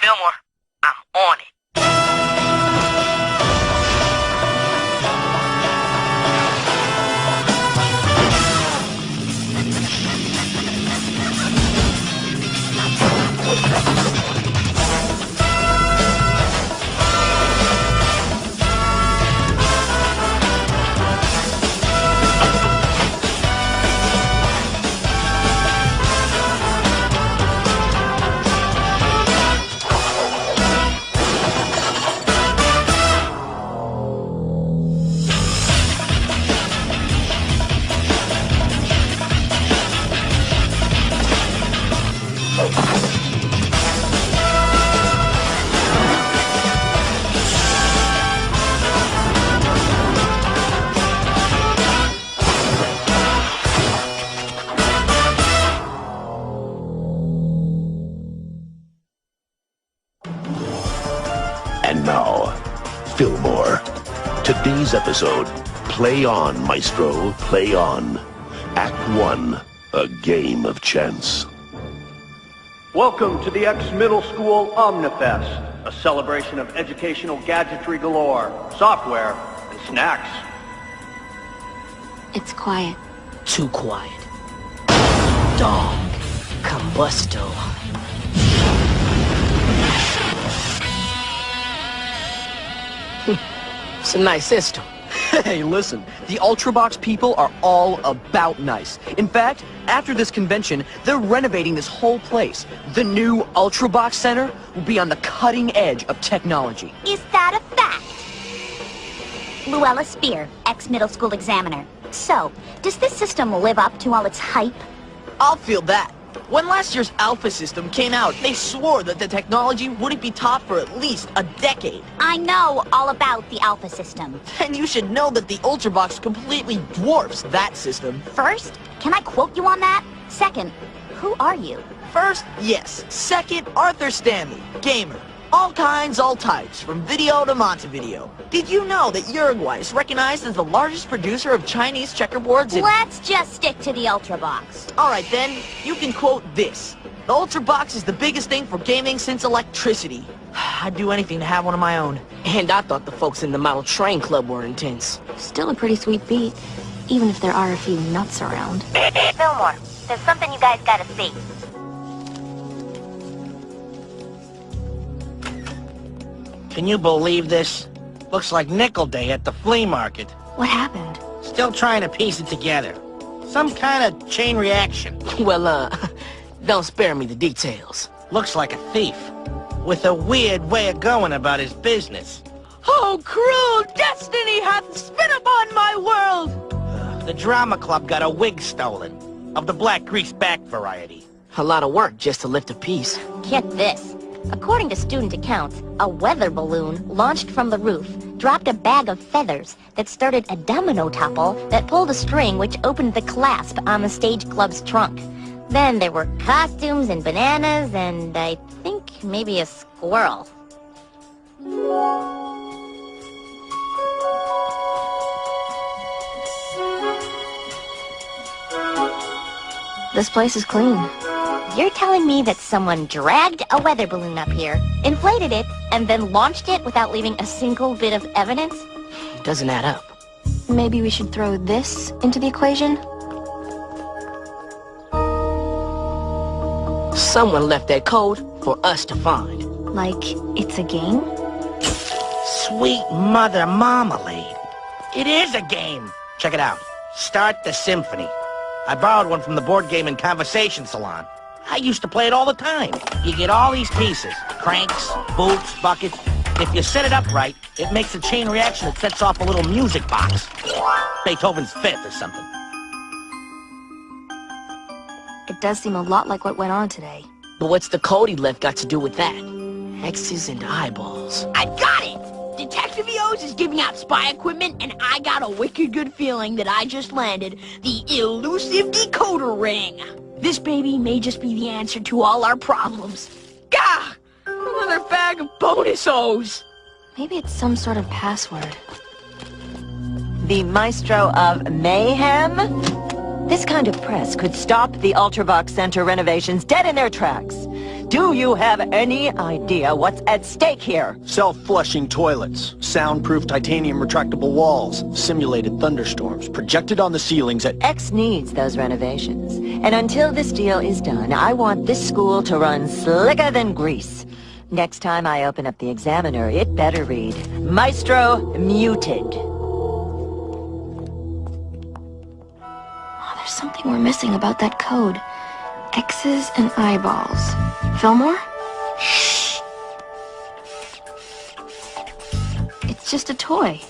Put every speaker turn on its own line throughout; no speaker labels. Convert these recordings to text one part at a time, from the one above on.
Fillmore. I'm on it.
And now, Fillmore. Today's episode, Play On, Maestro, Play On. Act 1, A Game of Chance.
Welcome to the X-Middle School Omnifest, a celebration of educational gadgetry galore, software, and snacks.
It's quiet.
Too quiet. Dog. Combusto. It's a nice system.
Hey, listen, the Ultrabox people are all about nice. In fact, after this convention, they're renovating this whole place. The new Ultrabox Center will be on the cutting edge of technology.
Is that a fact? Luella Spear, ex-middle school examiner. So, does this system live up to all its hype?
I'll feel that. When last year's Alpha system came out, they swore that the technology wouldn't be taught for at least a decade.
I know all about the Alpha system.
And you should know that the Ultrabox completely dwarfs that system.
First, can I quote you on that? Second, who are you?
First, yes. Second, Arthur Stanley, gamer. All kinds, all types, from video to Montevideo. Did you know that Uruguay is recognized as the largest producer of Chinese checkerboards in...
Let's just stick to the Ultrabox.
Alright then, you can quote this. The Ultrabox is the biggest thing for gaming since electricity. I'd do anything to have one of my own.
And I thought the folks in the Model Train Club were intense.
Still a pretty sweet beat, even if there are a few nuts around.
Fillmore, there's something you guys gotta see.
Can you believe this? Looks like Nickel Day at the flea market.
What happened?
Still trying to piece it together. Some kind of chain reaction.
Well, don't spare me the details.
Looks like a thief. With a weird way of going about his business.
Oh, cruel destiny hath spit upon my world!
The drama club got a wig stolen. Of the black grease back variety.
A lot of work just to lift a piece.
Get this. According to student accounts, a weather balloon launched from the roof dropped a bag of feathers that started a domino topple that pulled a string which opened the clasp on the stage club's trunk. Then there were costumes and bananas and I think maybe a squirrel.
This place is clean.
You're telling me that someone dragged a weather balloon up here, inflated it, and then launched it without leaving a single bit of evidence?
It doesn't add up.
Maybe we should throw this into the equation?
Someone left that code for us to find.
Like, it's a game?
Sweet mother marmalade. It is a game. Check it out. Start the symphony. I borrowed one from the board game and conversation salon. I used to play it all the time. You get all these pieces. Cranks, boots, buckets. If you set it up right, it makes a chain reaction that sets off a little music box. Beethoven's Fifth or something.
It does seem a lot like what went on today.
But what's the code he left got to do with that? X's and eyeballs.
I got it! Detective EOS is giving out spy equipment, and I got a wicked good feeling that I just landed the elusive decoder ring. This baby may just be the answer to all our problems. Gah! Another bag of bonus O's!
Maybe it's some sort of password.
The Maestro of Mayhem? This kind of press could stop the Ultrabox Center renovations dead in their tracks. Do you have any idea what's at stake here?
Self-flushing toilets, soundproof titanium retractable walls, simulated thunderstorms projected on the ceilings at...
X needs those renovations. And until this deal is done, I want this school to run slicker than grease. Next time I open up the Examiner, it better read, Maestro muted.
Oh, there's something we're missing about that code. X's and eyeballs. Fillmore? Shh. It's just a toy.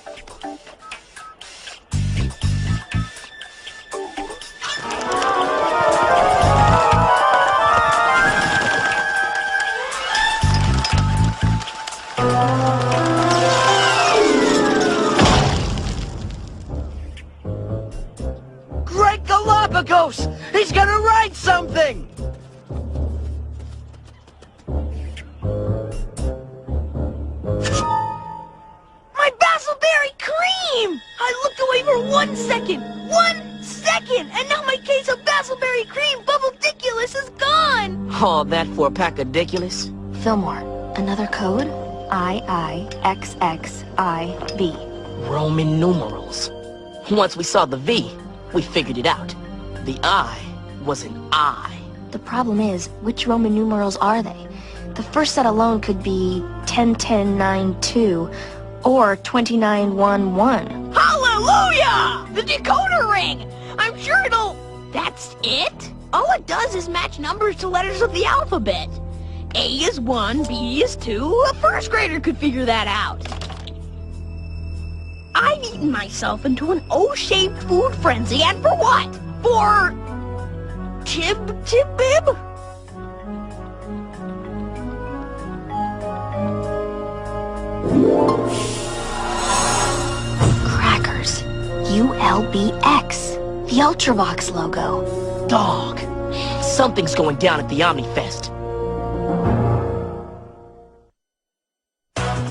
Great Galapagos! He's gonna write something!
My basilberry cream! I looked away for 1 second! 1 second! And now my case of basilberry cream bubble-diculous is gone!
All that for a pack of ridiculous?
Fillmore, another code? IIXXIB.
Roman numerals. Once we saw the V, we figured it out. The I was an I.
The problem is, which Roman numerals are they? The first set alone could be 101092 or 2911.
Hallelujah! The decoder ring! I'm sure it'll... That's it? All it does is match numbers to letters of the alphabet. A is 1, B is 2. A first grader could figure that out. I've eaten myself into an O-shaped food frenzy, and for what? For... Tib-bib?
Crackers. ULBX. The Ultrabox logo.
Dog. Something's going down at the Omnifest.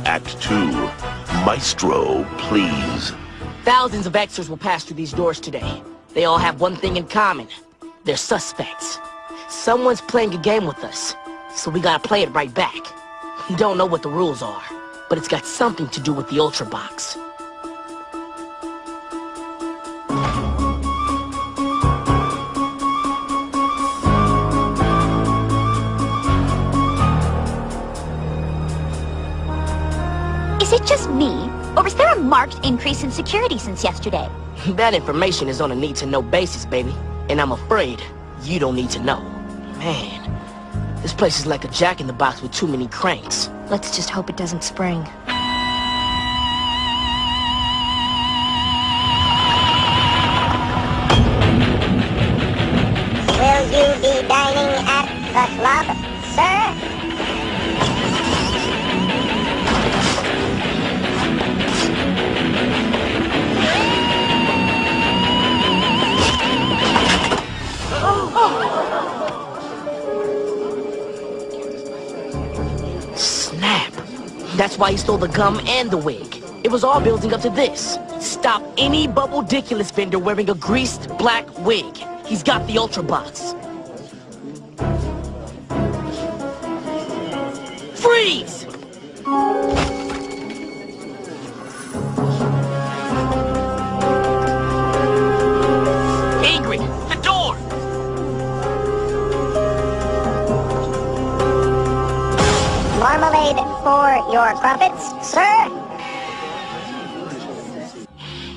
Act 2. Maestro, please.
Thousands of Xers will pass through these doors today. They all have one thing in common. They're suspects. Someone's playing a game with us, so we gotta play it right back. Don't know what the rules are, but it's got something to do with the Ultrabox.
Is it just me, or is there a marked increase in security since yesterday?
That information is on a need-to-know basis, baby. And I'm afraid you don't need to know. Man, this place is like a jack-in-the-box with too many cranks.
Let's just hope it doesn't spring.
Will you be dining at the club, sir?
Snap. That's why he stole the gum and the wig. It was all building up to this. Stop any bubble-diculous vendor wearing a greased black wig. He's got the Ultrabox. Freeze! Ingrid, the door!
Marmalade for your crumpets, sir?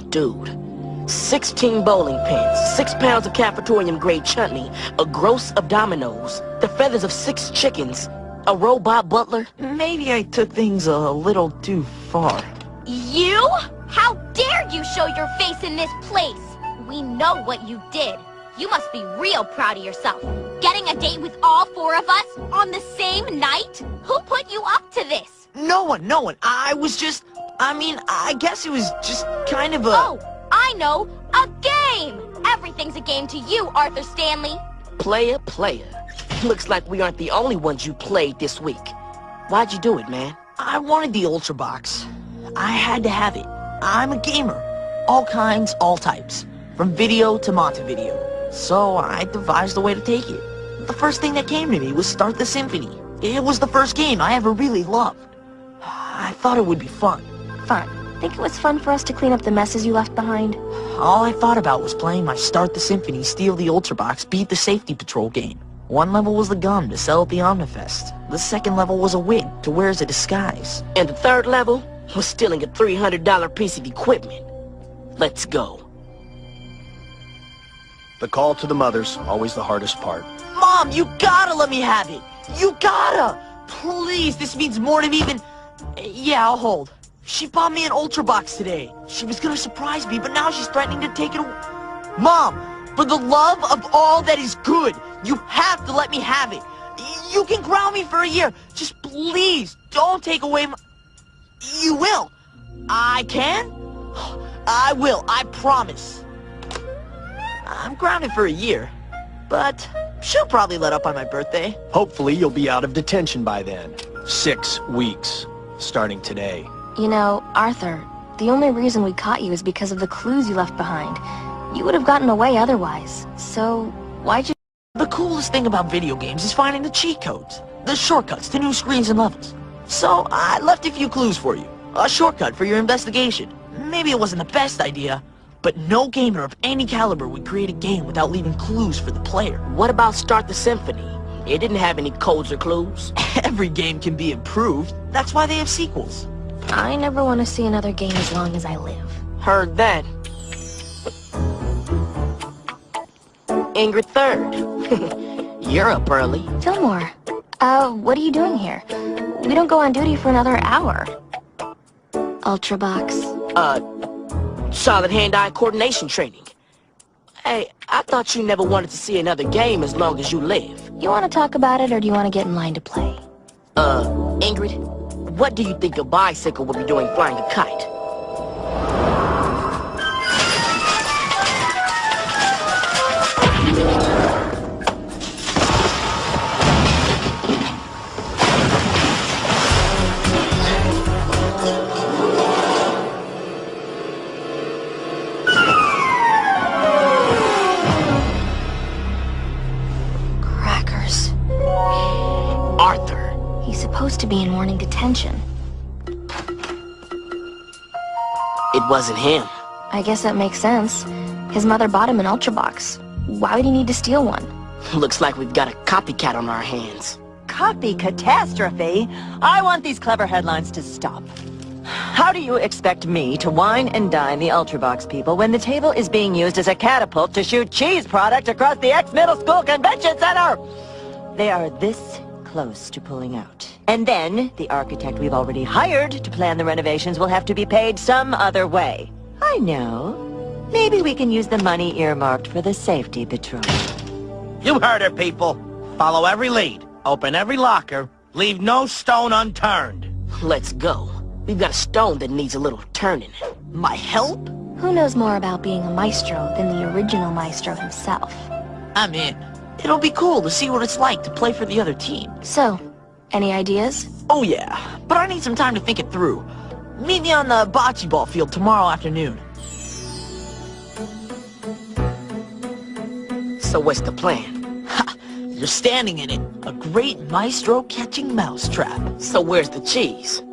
Dude, 16 bowling pins, 6 pounds of cafetorium-grade chutney, a gross of dominoes, the feathers of 6 chickens, a robot butler.
Maybe I took things a little too far.
You? How dare you show your face in this place? We know what you did. You must be real proud of yourself. Getting a date with all 4 of us on the same night? Who put you up to this?
No one. I guess it was just kind of a...
Oh, I know. A game! Everything's a game to you, Arthur Stanley.
Player. Looks like we aren't the only ones you played this week. Why'd you do it, man?
I wanted the Ultrabox. I had to have it. I'm a gamer. All kinds, all types. From video to Montevideo. So I devised a way to take it. The first thing that came to me was start the symphony. It was the first game I ever really loved. I thought it would be fun.
Fun. Think it was fun for us to clean up the messes you left behind?
All I thought about was playing my Start the Symphony, Steal the Ultrabox, Beat the Safety Patrol game. One level was the gum to sell at the Omnifest. The second level was a wig to wear as a disguise.
And the third level was stealing a $300 piece of equipment. Let's go.
The call to the mother's always the hardest part.
Mom, you gotta let me have it! You gotta! Please, this means more than even... Yeah, I'll hold. She bought me an Ultrabox today. She was gonna surprise me, but now she's threatening to take it away. Mom, for the love of all that is good, you have to let me have it. You can ground me for a year. Just please, don't take away my... You will. I can? I will, I promise. I'm grounded for a year, but she'll probably let up on my birthday.
Hopefully you'll be out of detention by then. 6 weeks, starting today.
You know, Arthur, the only reason we caught you is because of the clues you left behind. You would have gotten away otherwise. So, why'd you...
The coolest thing about video games is finding the cheat codes, the shortcuts to new screens and levels. So, I left a few clues for you. A shortcut for your investigation. Maybe it wasn't the best idea, but no gamer of any caliber would create a game without leaving clues for the player.
What about Start the Symphony? It didn't have any codes or clues.
Every game can be improved. That's why they have sequels.
I never want to see another game as long as I live.
Heard that. Ingrid Third. You're up early.
Fillmore, what are you doing here? We don't go on duty for another hour. Ultrabox.
Solid hand-eye coordination training. Hey, I thought you never wanted to see another game as long as you live.
You want to talk about it, or do you want to get in line to play?
Ingrid, what do you think a bicycle would be doing flying a kite?
Crackers.
Arthur.
He's supposed to be in morning detention.
It wasn't him.
I guess that makes sense. His mother bought him an Ultrabox. Why would he need to steal one?
Looks like we've got a copycat on our hands.
Copy catastrophe? I want these clever headlines to stop. How do you expect me to wine and dine the Ultrabox people when the table is being used as a catapult to shoot cheese product across the ex-middle school convention center? They are this close to pulling out. And then, the architect we've already hired to plan the renovations will have to be paid some other way. I know. Maybe we can use the money earmarked for the safety patrol.
You heard her, people. Follow every lead. Open every locker. Leave no stone unturned.
Let's go. We've got a stone that needs a little turning.
My help?
Who knows more about being a maestro than the original maestro himself?
I'm in. It'll be cool to see what it's like to play for the other team.
So, any ideas?
Oh yeah, but I need some time to think it through. Meet me on the bocce ball field tomorrow afternoon.
So what's the plan?
Ha! You're standing in it. A great maestro catching mousetrap.
So where's the cheese?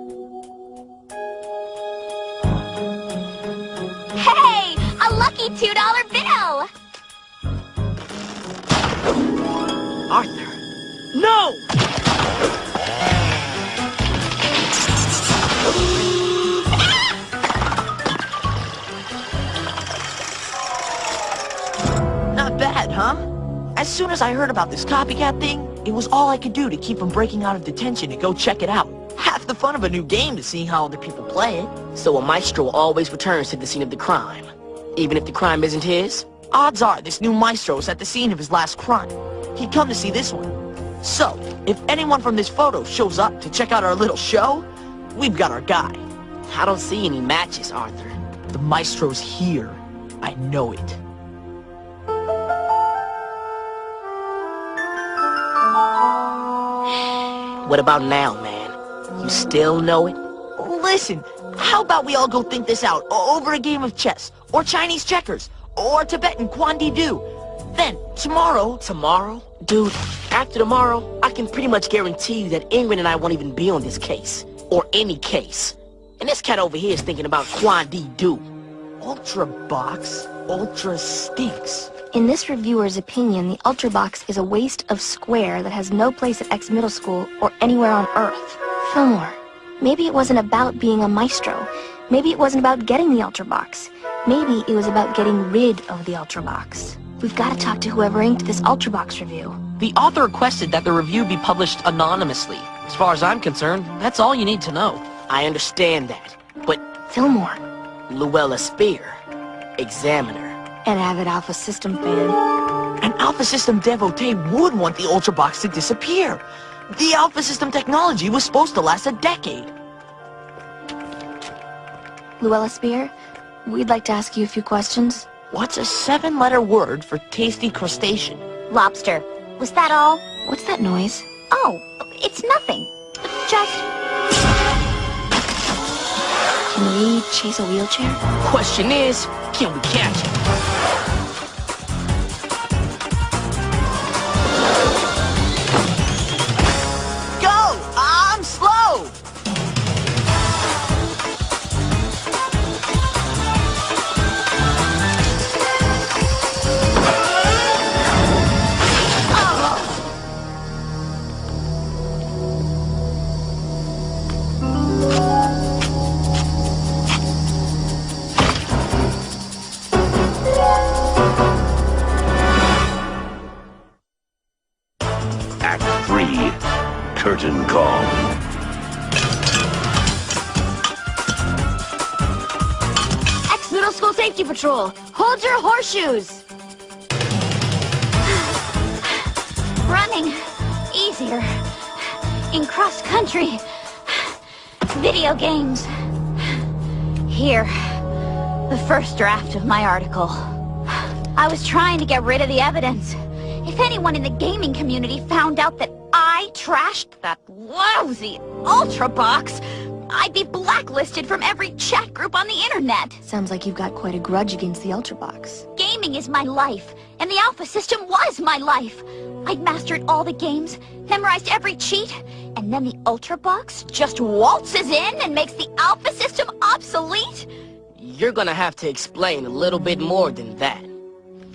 Hey! A lucky $2 bill!
Arthur. No!
Not bad, huh? As soon as I heard about this copycat thing, it was all I could do to keep from breaking out of detention to go check it out. Half the fun of a new game is seeing how other people play it.
So a maestro always returns to the scene of the crime, even if the crime isn't his?
Odds are this new maestro is at the scene of his last crime. He'd come to see this one. So, if anyone from this photo shows up to check out our little show, we've got our guy.
I don't see any matches, Arthur.
The maestro's here. I know it.
What about now, man? You still know it?
Listen, how about we all go think this out over a game of chess, or Chinese checkers, or Tibetan Kwan-Di-Do? Then, tomorrow...
Tomorrow? Dude, After tomorrow, I can pretty much guarantee you that Ingrid and I won't even be on this case. Or any case. And this cat over here is thinking about Quad-D-Do.
Ultrabox? Ultra stinks.
In this reviewer's opinion, the Ultrabox is a waste of square that has no place at X Middle School or anywhere on Earth. Fillmore, maybe it wasn't about being a maestro. Maybe it wasn't about getting the Ultrabox. Maybe it was about getting rid of the Ultrabox. We've got to talk to whoever inked this Ultrabox review.
The author requested that the review be published anonymously. As far as I'm concerned, that's all you need to know.
I understand that, but
Fillmore,
Luella Spear, Examiner.
an avid Alpha System fan.
An Alpha System devotee would want the Ultrabox to disappear. The Alpha System technology was supposed to last a decade.
Luella Spear, we'd like to ask you a few questions.
What's a 7-letter word for tasty crustacean?
Lobster. Was that all?
What's that noise?
Oh, it's nothing. Just...
Can we chase a wheelchair?
Question is, can we catch it?
Go! I'm slow!
Act 3. Curtain Call.
X Middle School Safety Patrol, hold your horseshoes! Running easier in cross-country video games. Here, the first draft of my article. I was trying to get rid of the evidence. If anyone in the gaming community found out that I trashed that lousy Ultrabox, I'd be blacklisted from every chat group on the internet.
Sounds like you've got quite a grudge against the Ultrabox.
Gaming is my life, and the Alpha System was my life. I'd mastered all the games, memorized every cheat, and then the Ultrabox just waltzes in and makes the Alpha System obsolete?
You're gonna have to explain a little bit more than that.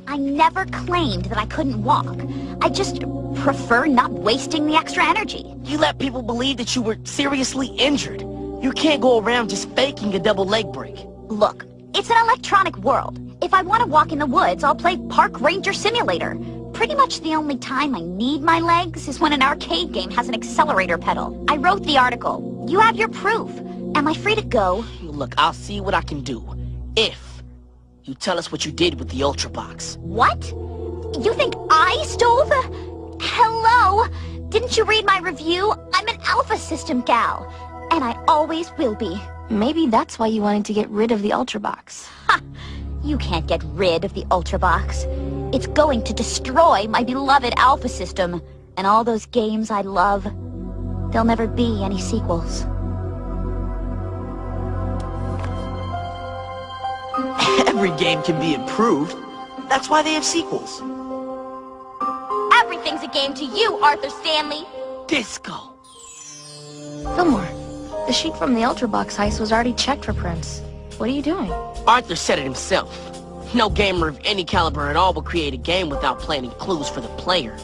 I never claimed that I couldn't walk. I just prefer not wasting the extra energy.
You let people believe that you were seriously injured. You can't go around just faking a double leg break.
Look, it's an electronic world. If I want to walk in the woods, I'll play Park Ranger Simulator. Pretty much the only time I need my legs is when an arcade game has an accelerator pedal. I wrote the article. You have your proof. Am I free to go?
Look, I'll see what I can do. If you tell us what you did with the Ultrabox.
What? You think I stole the... Hello? Didn't you read my review? I'm an Alpha System gal. And I always will be.
Maybe that's why you wanted to get rid of the Ultrabox.
Ha! You can't get rid of the Ultrabox. It's going to destroy my beloved Alpha System. And all those games I love. There'll never be any sequels.
Every game can be improved. That's why they have sequels.
Everything's a game to you, Arthur Stanley.
Disco.
Fillmore, the sheet from the Ultrabox heist was already checked for prints. What are you doing?
Arthur said it himself. No gamer of any caliber at all will create a game without planting clues for the player.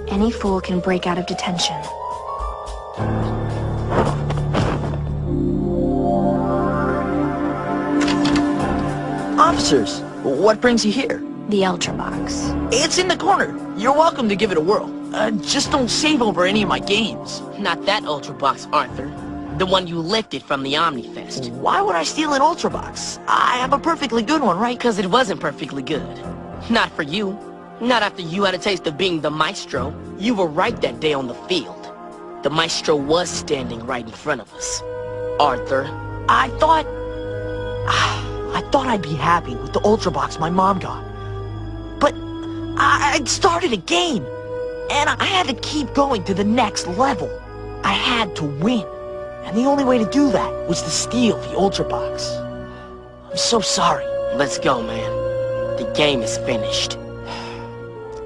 Any fool can break out of detention.
Officers, what brings you here?
The Ultrabox.
It's in the corner. You're welcome to give it a whirl. Just don't save over any of my games.
Not that Ultrabox, Arthur. The one you lifted from the Omnifest.
Why would I steal an Ultrabox? I have a perfectly good one, right?
Because it wasn't perfectly good. Not for you. Not after you had a taste of being the Maestro. You were right that day on the field. The Maestro was standing right in front of us. Arthur.
I thought I'd be happy with the Ultrabox my mom got. But I'd started a game, and I had to keep going to the next level. I had to win, and the only way to do that was to steal the Ultrabox. I'm so sorry.
Let's go, man. The game is finished.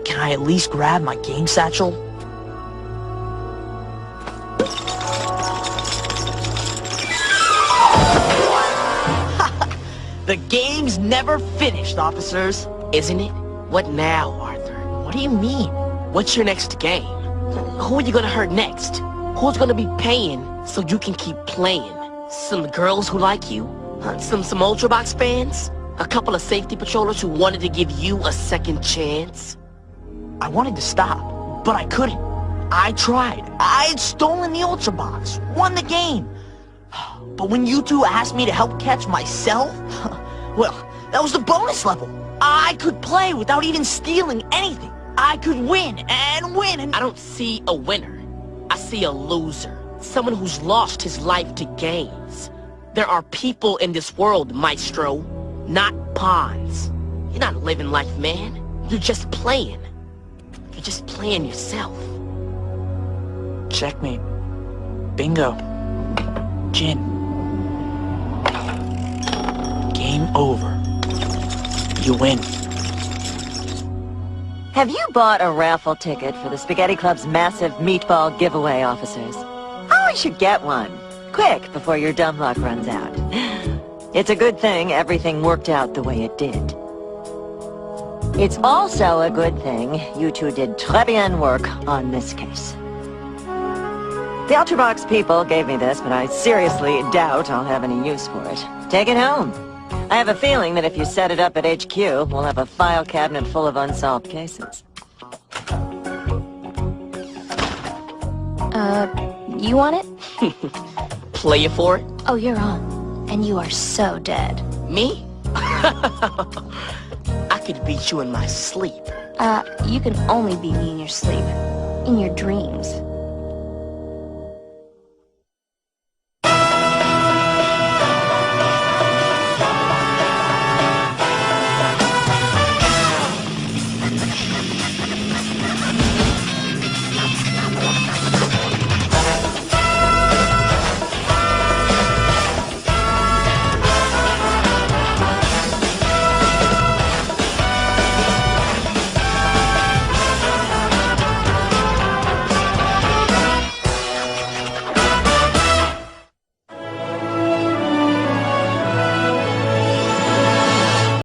Can I at least grab my game satchel? The game's never finished, officers.
Isn't it? What now, Arthur?
What do you mean?
What's your next game? Who are you gonna hurt next? Who's gonna be paying so you can keep playing? Some girls who like you? Some Ultrabox fans? A couple of safety patrollers who wanted to give you a second chance?
I wanted to stop, but I couldn't. I tried. I had stolen the Ultrabox, won the game. But when you two asked me to help catch myself, well, that was the bonus level. I could play without even stealing anything. I could win and win and...
I don't see a winner. I see a loser. Someone who's lost his life to games. There are people in this world, Maestro, not pawns. You're not living life, man. You're just playing. You're just playing yourself.
Checkmate. Bingo. Gin. Game over. You win.
Have you bought a raffle ticket for the Spaghetti Club's massive meatball giveaway, officers? Oh, you should get one. Quick, before your dumb luck runs out. It's a good thing everything worked out the way it did. It's also a good thing you two did très bien work on this case. The Ultrabox people gave me this, but I seriously doubt I'll have any use for it. Take it home. I have a feeling that if you set it up at HQ, we'll have a file cabinet full of unsolved cases.
You want it?
Play it for it?
Oh, you're on. And you are so dead.
Me? I could beat you in my sleep.
You can only beat me in your sleep. In your dreams.